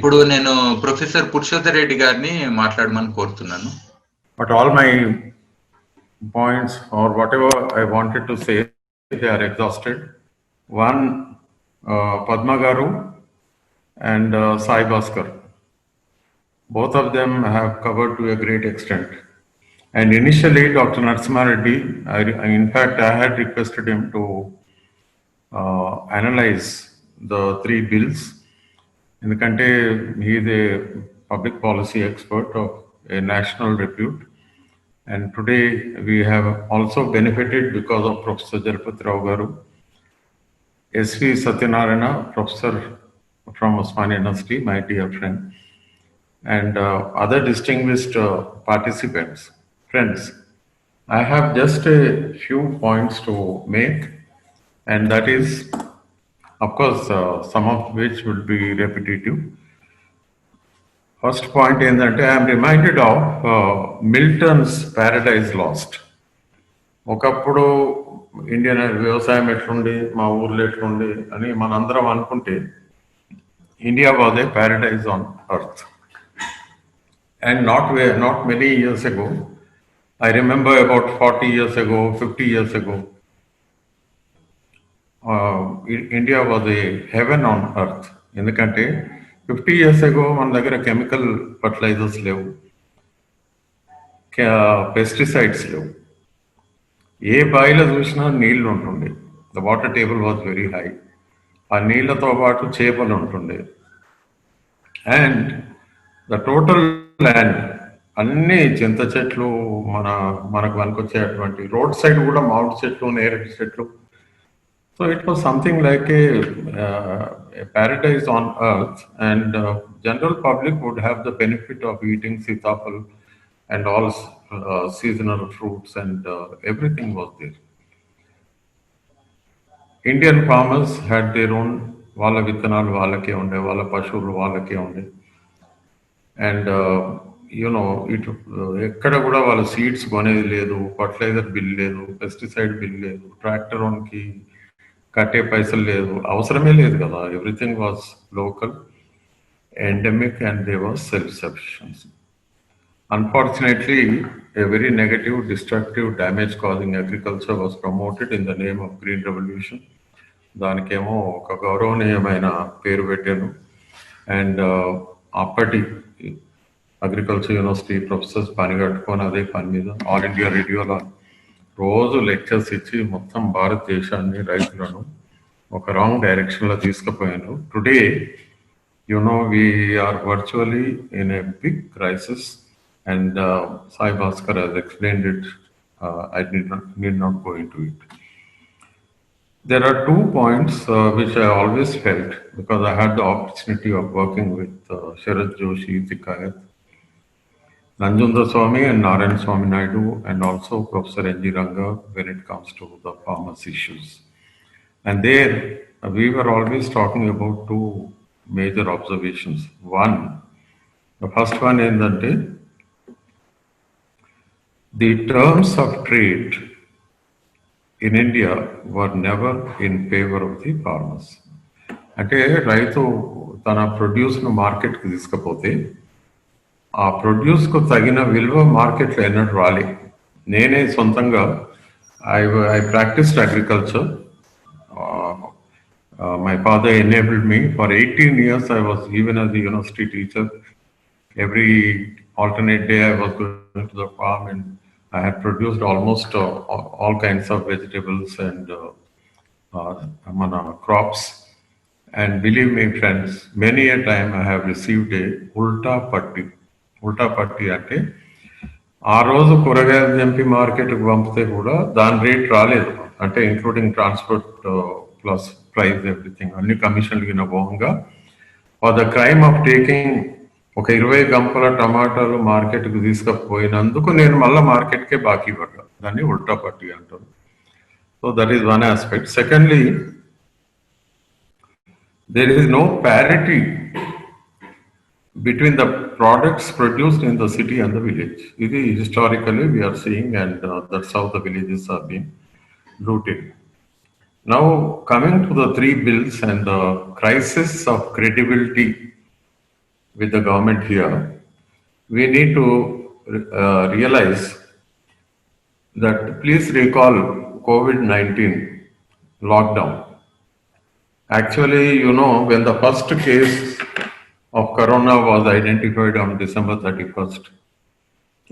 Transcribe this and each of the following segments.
ఇప్పుడు నేను ప్రొఫెసర్ పురుషోత్తర్ రెడ్డి గారిని మాట్లాడమని కోరుతున్నాను. But all my points or whatever I wanted to say, they are exhausted. One, Padma Garu and Sai Bhaskar. Both of them have covered to a great extent. And initially, Dr. Narasimha Reddy, in fact, I had requested him to analyze the three bills. ఎందుకంటే he is a public policy expert of a national repute, and today we have also benefited because of Professor Jalpati Rao Garu, S.V. Satyanarayana, professor from Osmania University, my dear friend, and other distinguished participants. Friends, I have just a few points to make, and that is, of course, some of which will be repetitive. First point is that I am reminded of Milton's Paradise Lost. ఒకప్పుడు Indian వ్యవసాయం ఎట్లుండి మా ఊర్లో ఎట్లుండి అని మనందరం అనుకుంటే India was a Paradise on earth. And not many years ago, I remember about 40 years ago, 50 years ago, India was a heaven on earth. ఎందుకంటే 50 years ago మన దగ్గర కెమికల్ ఫర్టిలైజర్స్ లేవు, పెస్టిసైడ్స్ లేవు, ఏ బావిలో చూసినా నీళ్లు ఉంటుండే. The water table was very high. ఆ నీళ్లతో పాటు చేపలు ఉంటుండే. అండ్ ద టోటల్ ల్యాండ్ అన్ని చింత చెట్లు, మనకు పనికొచ్చేటువంటి రోడ్ సైడ్ కూడా మామిడి చెట్లు, నేరేడు చెట్లు. So it was something like A paradise on earth, and general public would have the benefit of eating sitapal and all seasonal fruits, and everything was there. Indian farmers had their own, వాళ్ళ విత్తనాలు వాళ్ళకే ఉండే, వాళ్ళ పశువులు వాళ్ళకే ఉండే. And ఎక్కడ కూడా వాళ్ళ సీడ్స్ కొనేది లేదు, ఫర్టిలైజర్ బిల్ లేదు, పెస్టిసైడ్ బిల్ లేదు, ట్రాక్టర్ ఓన్కి కట్టే పైసలు లేదు, అవసరమే లేదు కదా. Everything was local, endemic, and they was self sufficiency. Unfortunately a very negative, destructive, damage causing agriculture was promoted in the name of Green Revolution. దానికేమో ఒక గౌరవనీయమైన పేరు పెట్టాను. అండ్ అప్పటి అగ్రికల్చర్ యూనివర్సిటీ ప్రొఫెసర్స్ పని కట్టుకొని అదే పని మీద ఆల్ ఇండియా రేడియోలో రోజు లెక్చర్స్ ఇచ్చి మొత్తం భారతదేశాన్ని, రైతులను ఒక రాంగ్ డైరెక్షన్లో తీసుకుపోయాను. Today we are virtually in a big crisis, and Sai Bhaskar has explained it. I need not go into it. There are 2 points which I always felt, because I had the opportunity of working with Sharad Joshi, Tikayat, Nanjundra Swami and Narayan Swami Naidu, and also Professor N.G. Ranga when it comes to the farmers' issues. And there we were always talking about 2 major observations. One, the first one is that the terms of trade in India were never in favor of the farmers. అంటే రైతు తన ప్రొడ్యూస్ను మార్కెట్కి తీసుకపోతే ఆ ప్రొడ్యూస్కు తగిన విలువ మార్కెట్లో ఎన్నడూ రాలే. నేనే సొంతంగా I practiced agriculture. My father enabled me. For 18 years I was, even as a university teacher, every alternate day I was going to the farm, and I had produced almost all kinds of vegetables and crops. And believe me, friends, many a time I have received a ulta patti. Ulta patti అంటే ఆ రోజు కూరగాయలు చంపి మార్కెట్కి పంపితే కూడా దాని rate రాలేదు. అంటే including transport plus price, everything, అన్ని కమిషన్లు కింద పోగా for the crime of taking ఒక 20 గంపల టమాటాలు మార్కెట్కి తీసుకుపోయినందుకు నేను మళ్ళీ మార్కెట్కే బాకీ పడ్డా. దాన్ని ఉల్టా పట్టి అంటారు. So that is one aspect. Secondly, there is no parity between the products produced in the city and the village. This historically we are seeing, and that's how the villages are being looted. Now coming to the 3 bills and the crisis of credibility with the government here, we need to realize that please recall COVID-19 lockdown. Actually, when the first case of corona was identified on December 31st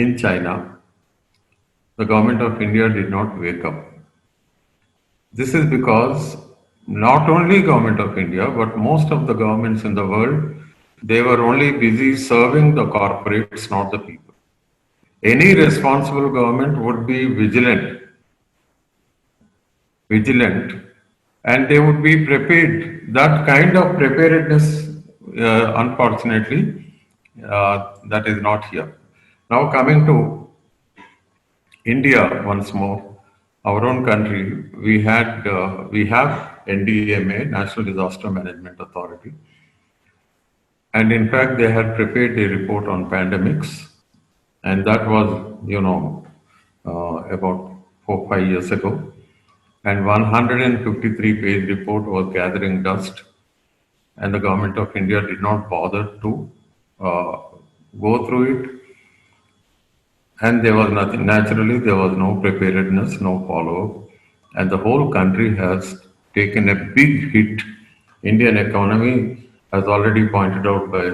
in China, the government of India did not wake up. This is because not only government of India, but most of the governments in the world, they were only busy serving the corporates, not the people. Any responsible government would be vigilant, and they would be prepared. That kind of preparedness, unfortunately, that is not here. Now coming to India once more, our own country, we have NDMA, National Disaster Management Authority, and in fact they had prepared a report on pandemics, and that was about 4 5 years ago, and 153-page report was gathering dust, and the government of India did not bother to uh, go through it, and there was nothing. Naturally, there was no preparedness, no follow-up, and the whole country has taken a big hit. Indian economy, as already pointed out by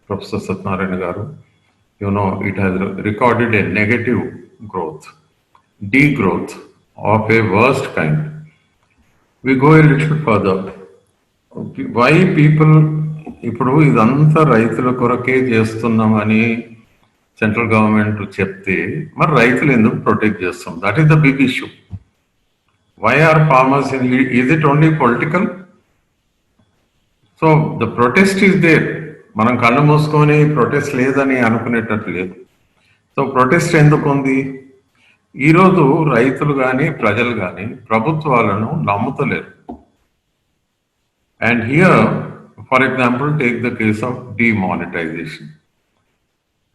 Professor Satyanarayana Garu, it has recorded a negative growth, degrowth of a worst kind. We go a little further. Why people ఇప్పుడు ఇదంతా రైతుల కొరకే చేస్తున్నామని central government చెప్తే మరి రైతులు ఎందుకు protect చేస్తాం? That is the big issue. Why are farmers is it only political? So the protest is there. మనం కళ్ళు మూసుకొని ప్రొటెస్ట్ లేదని అనుకునేటట్టు లేదు. సో ప్రొటెస్ట్ ఎందుకు ఉంది? ఈరోజు రైతులు కానీ ప్రజలు కానీ ప్రభుత్వాలను నమ్ముతలేరు. And here for example take the case of demonetisation.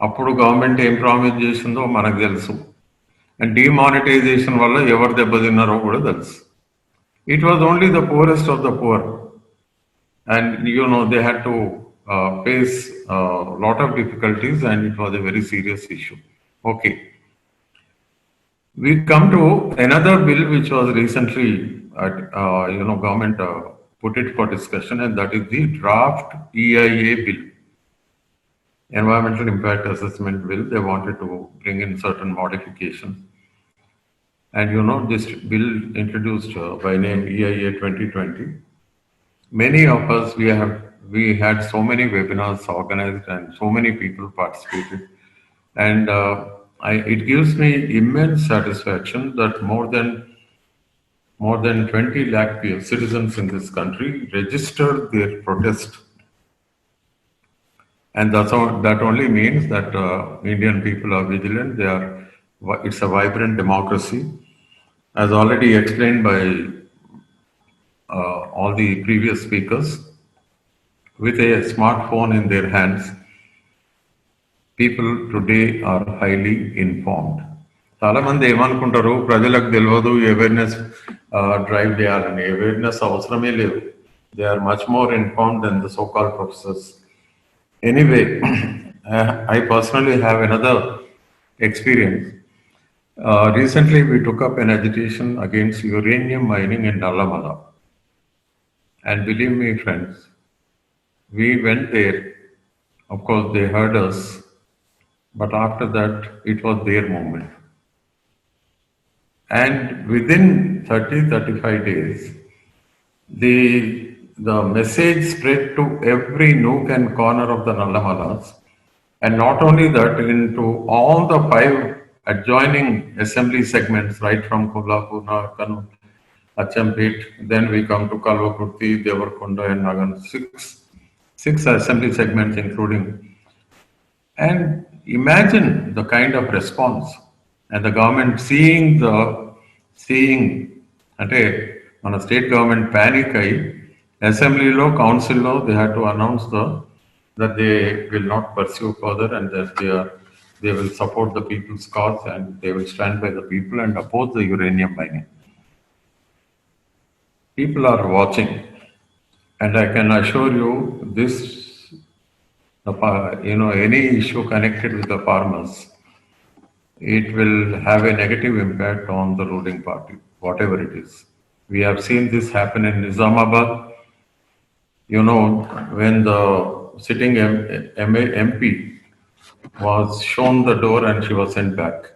అప్పుడు గవర్నమెంట్ ఏం ప్రామిస్ చేసిందో మనకు తెలుసు, అండ్ డిమానిటైజేషన్ వల్ల ఎవరు దెబ్బతిన్నారో కూడా తెలుసు. It was only the poorest of the poor, and they had to face a lot of difficulties, and it was a very serious issue. Okay. We come to another bill which was recently, government put it for discussion, and that is the draft EIA bill, Environmental Impact Assessment Bill. They wanted to bring in certain modifications. And this bill introduced by name EIA 2020. Many of us, we had so many webinars organized and so many people participated, and it gives me immense satisfaction that more than 20 lakh citizens in this country registered their protest, and that only means that Indian people are vigilant. It's a vibrant democracy, as already explained by all the previous speakers. With a smartphone in their hands, people today are highly informed. చాలా మంది ఏమనుకుంటారు, ప్రజలకు తెలియదు awareness drive చేయాలని. Awareness అవసరమే లేదు. They are much more informed than the so called professors. Anyway, I personally have another experience. Recently we took up an agitation against uranium mining in Nallamala, and believe me friends, we went there. Of course, they heard us, but after that, it was their moment. And within 30-35 days, the message spread to every nook and corner of the Nallamalas, and not only that, into all the 5 adjoining assembly segments, right from Kolhapur, Kannur, Achampet, then we come to Kalvakurti, Devarkonda, and Nagan. Six assembly segments including, and imagine the kind of response, and the government seeing ante mana state government panic ayi assembly lo council lo they had to announce that they will not pursue further, and that they will support the people's cause, and they will stand by the people and oppose the uranium mining. People are watching. And I can assure you, this any issue connected with the farmers, it will have a negative impact on the ruling party, whatever it is. We have seen this happen in Nizamabad. When the sitting MP was shown the door and she was sent back.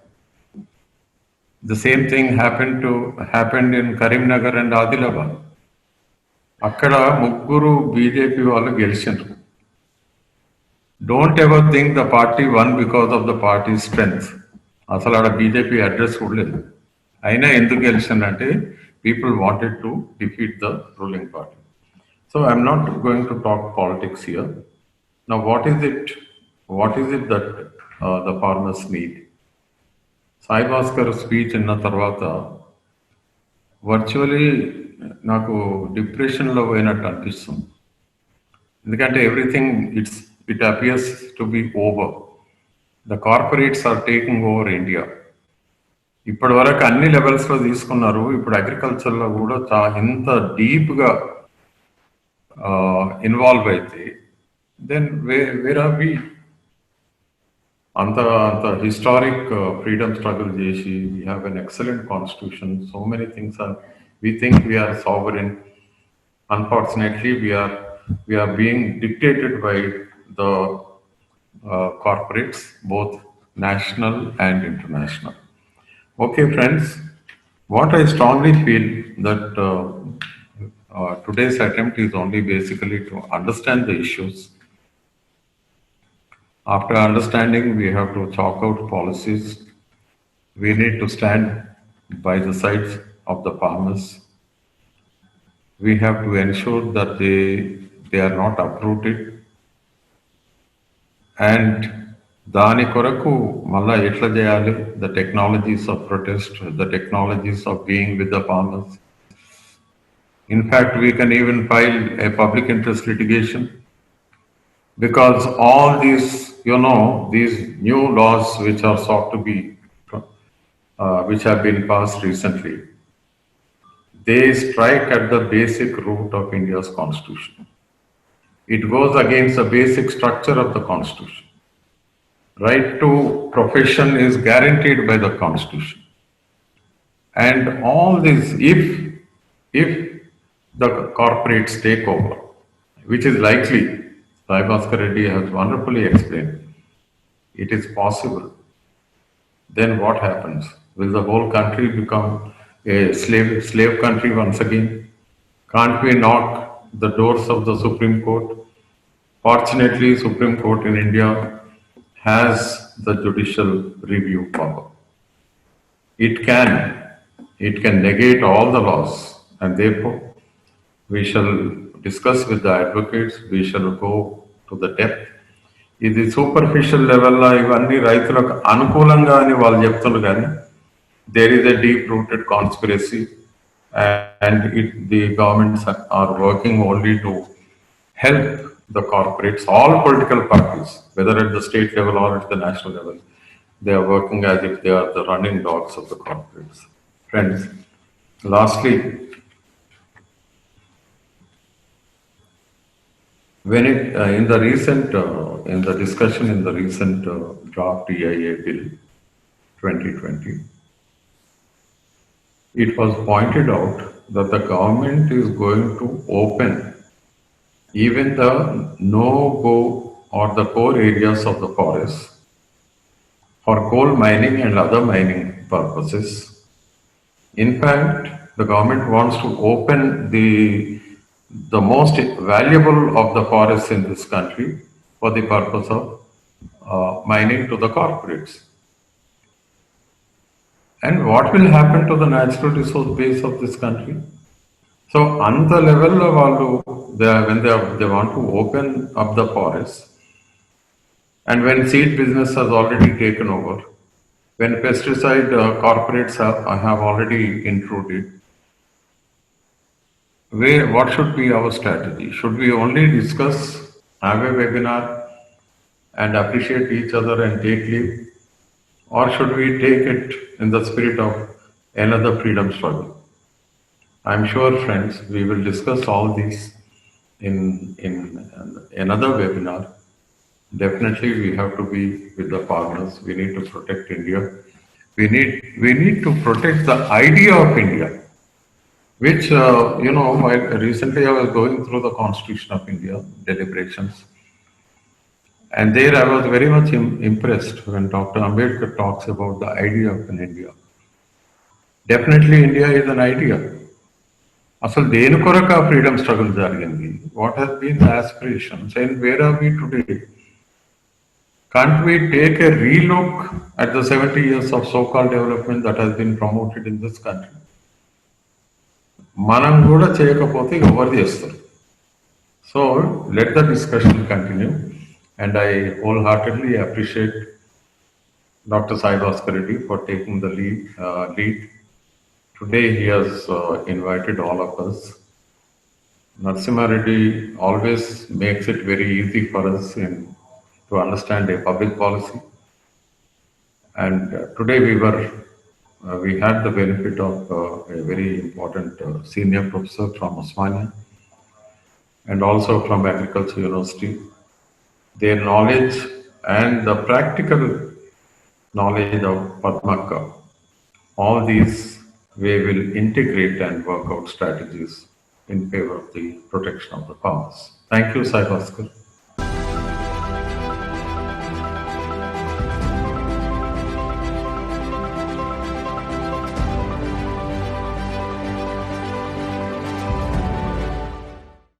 The same thing happened in Karimnagar and Adilabad. అక్కడ ముగ్గురు BJP వాళ్ళు గెలిచారు. Don't ever think the party won because of the party strength. అసలు ఆడ BJP address కూడా లేదు. అయినా ఎందుకు గెలిచారంటే people wanted to defeat the ruling party. So I'm not going to talk politics here. Now what is it that the farmers need? Sai Bhaskar speech విన్న తర్వాత virtually నాకు డిప్రెషన్లో పోయినట్టు అనిపిస్తుంది. ఎందుకంటే everything it appears to be over. The corporates are taking over India. ఇప్పటి వరకు అన్ని లెవెల్స్లో తీసుకున్నారు. ఇప్పుడు అగ్రికల్చర్లో కూడా ఇంత డీప్గా ఇన్వాల్వ్ అయితే దెన్ వేర్ ఆర్ వి? అంత హిస్టారిక్ ఫ్రీడమ్ స్ట్రగుల్ చేసి we have an excellent constitution. So many things are we think we are sovereign. Unfortunately, we are being dictated by the corporates, both national and international. Okay, friends, what I strongly feel that today's attempt is only basically to understand the issues. After understanding, we have to chalk out policies. We need to stand by the sides of the farmers. We have to ensure that they are not uprooted. And దాని కొరకు మళ్ళా ఎట్లా చేయాలి? The technologies of protest, the technologies of being with the farmers. In fact, we can even file a public interest litigation because all these new laws which are sought to be which have been passed recently, they strike at the basic root of India's constitution. It goes against the basic structure of the constitution. Right to profession is guaranteed by the constitution. And all this, if the corporates take over, which is likely, Sai Bhaskar Reddy has wonderfully explained, it is possible, then what happens? Will the whole country become a slave country once again? Can't we knock the doors of the Supreme Court? Fortunately, Supreme Court in India has the judicial review power. It can negate all the laws, and therefore we shall discuss with the advocates. We shall go to the depth. ఇది superficial లెవెల్లో ఇవన్నీ రైతులకు అనుకూలంగా అని వాళ్ళు చెప్తున్నారు, కానీ there is a deep-rooted conspiracy, and the governments are working only to help the corporates. All political parties, whether at the state level or at the national level, they are working as if they are the running dogs of the corporates. Friends, lastly, when in the discussion in the recent draft EIA bill 2020, it was pointed out that the government is going to open even the no-go or the core areas of the forest for coal mining and other mining purposes. In fact, the government wants to open the most valuable of the forests in this country for the purpose of mining to the corporates. And what will happen to the natural resource base of this country? So, on the level of when they want to open up the forest, and when seed business has already taken over, when pesticide corporates have already intruded, what should be our strategy? Should we only discuss, have a webinar, and appreciate each other and take leave? Or should we take it in the spirit of another freedom struggle? I'm sure, friends, we will discuss all these in another webinar. Definitely, we have to be with the farmers. We need to protect India. We need to protect the idea of India, which while recently I was going through the Constitution of India deliberations, and there I was very much impressed when Dr. Ambedkar talks about the idea of an India. Definitely, India is an idea. అసలు దేని కొరకు ఆ freedom struggle జరిగింది? What has been the aspirations and where are we today? Can't we take a relook at the 70 years of so-called development that has been promoted in this country? మనం కూడా చేయకపోతే ఎవరు చేస్తారు? So let the discussion continue, and I wholeheartedly appreciate Dr. Sai Bhaskar Reddy for taking the lead. Today he has invited all of us. Narasimha Reddy always makes it very easy for us to understand a public policy. And today we had the benefit of a very important senior professor from Osmania and also from Agriculture University. Their knowledge and the practical knowledge of Padmaka, all these we will integrate and work out strategies in favor of the protection of the farmers. Thank you, Sai Bhaskar.